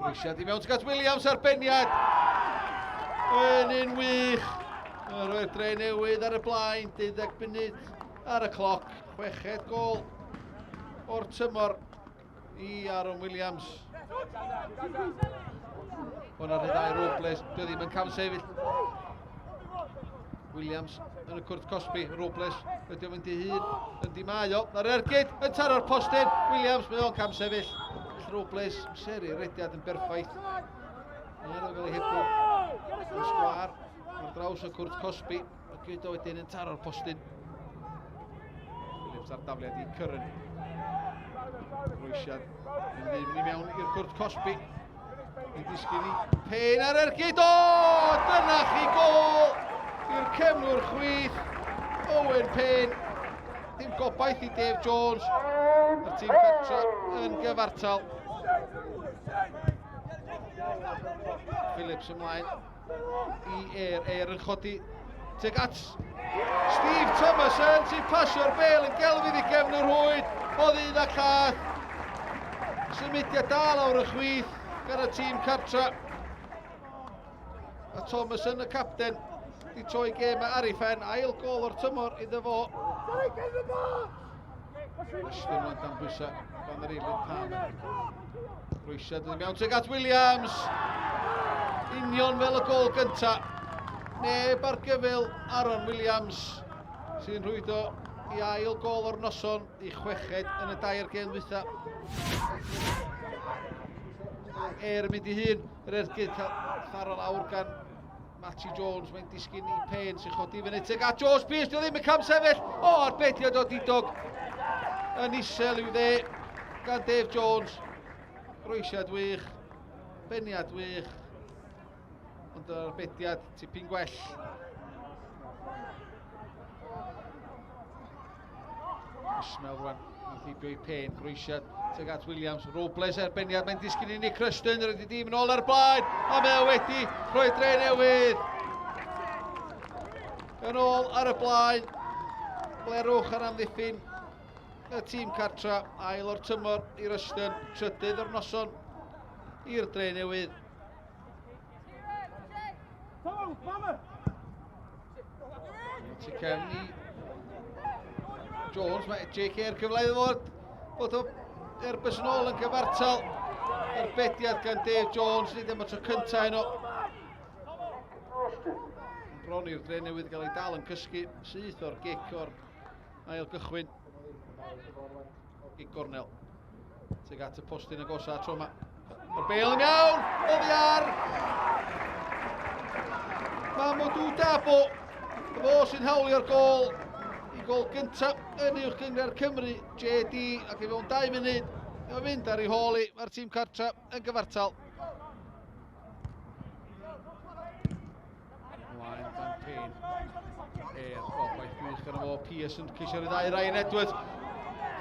Grisiad i mewn tuag Williams arbeniad. Yn un wych. Yr Drenewydd ar y blaen, 12 munud ar y cloc. 6 gol o'r tymor i Aaron Williams. Hwna'n rhedau Robles, dio ddim yn cam sefyll. Williams yn y cwrt Cosby, Robles, ydy o'n mynd i hun, yn di mae o. Na'r ergyd, yn taro'r postyn, Williams, mae o'n cam sefyll. Robles, seri, rediad yn berffaith. Na'r o'n gael ei hebl yn sgwar, ar draws y cwrt Cosby, a gyd o wedyn yn taro'r postyn. Williams ar dafliad i Cyrryn. Rwysiad yn ddim i mewn i'r cwrt Cosby. Yn disgyn i Pen ar ergyd, o! Dyna chi gol i'r cefnwr chwith, Owen Pen. Dim gobaith i Dave Jones, yr tîm cartra yn gyfartal. Phillips ymlaen i Ayr yn chodi tuag at Steve Thomason sy'n pasio'r bel yn gelfydd i gefnwr hwyd o ddyn a llath. Symudiad da lawr y chwith gan y tîm cartra. A Thomason y capten di troi gêm ar ei phen, ail gol o'r tymor iddo fo. Ysdyn nhw'n dan bwysa gan yr eilydd Pam. Rwysiad yn mewn tuag at Williams. Union fel y gol gynta. Neb ar gyfil Aaron Williams sy'n rhwydo i ail gol o'r noson i 6 yn y 2 gêm dwytha. Ayr yn mynd i hun, yr ergyd cael tharo lawr gan Matty Jones, mae'n disgyn i Pen sy'n chodi fyny tuag at Jones Pearce, dio ddim yn cam sefyll. O, arbediad o didog yn isel i'w dde gan Dave Jones. Groesiad wych, beniad wych, ond yr arbediad tipyn gwell. Ismael rwan yn llibio i Pen, Groesiad tuag at Williams, Robles erbeniad, mae'n disgyn i Nick Ruston, yr ydy dim yn ôl ar blaen, a mae wedi rhoi Drenewydd yn ôl ar y blaen. Blerwch ar amddiffyn y tîm cartra, ail o'r tymor i Ruston, 3 o'r noson i'r Drenewydd. Tu cefn i Jones, mae JK ar cyfle iddo fod o Airbus yn ôl yn gyfartal. Arbediad gan Dave Jones, nid yma tro cynta heno. Bron i'r Drenewydd gael ei dal yn cysgu syth o'r gic o'r ail gychwyn. Gic gornel. Tuag at y postyn agosa tro yma. Mae'r bel yn iawn, oddi ar. Mahmoud Dabo, fo sy'n hawlio'r gol. I gol gyntaf yn uwch gyngor Cymru, JD, ac i fewn 2 munud, mae'n mynd ar ei hôl i, mae'r tîm cartra yn gyfartal. Ymlaen fan Pen. Gobaith gwych gan efo Pearson, ceisio ryddhau Ryan Edwards.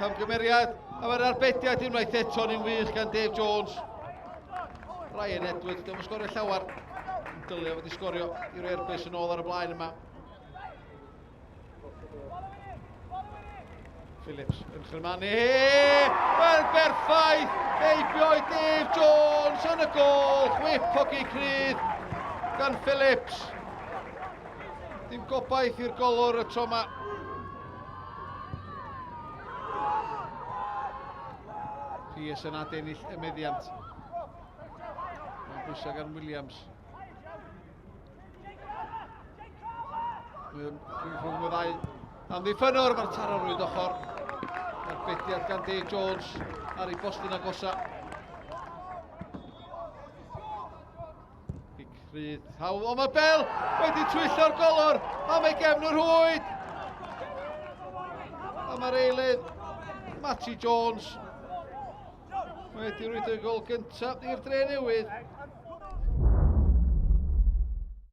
Camgymeriad, a mae'r arbediad unwaith eto'n un wych gan Dave Jones. Ryan Edwards, ddim yn sgorio llawar. Yn dylio fod i sgorio i'r Airbus yn ôl ar y blaen yma. Phillips yn Chyrmanu, yn berffaith, heibio i Dave Jones yn y gol, chwip hogi crydd gan Phillips. Dim gobaith i'r golwr y tro yma. Pearce yn adennill y meddiant. Mae'n bwysau gan Williams. Rhwng y ddau amddiffynwr, mae'r taro'n rwyd ochr. Arbediad gan Dave Jones ar ei postyn agosa. Rhydd hawl, o mae bel wedi twyllo'r golwr, a mae gefnwr hwyd. A mae'r eilydd Matty Jones wedi rwyd y gol gyntaf i'r Drenewydd.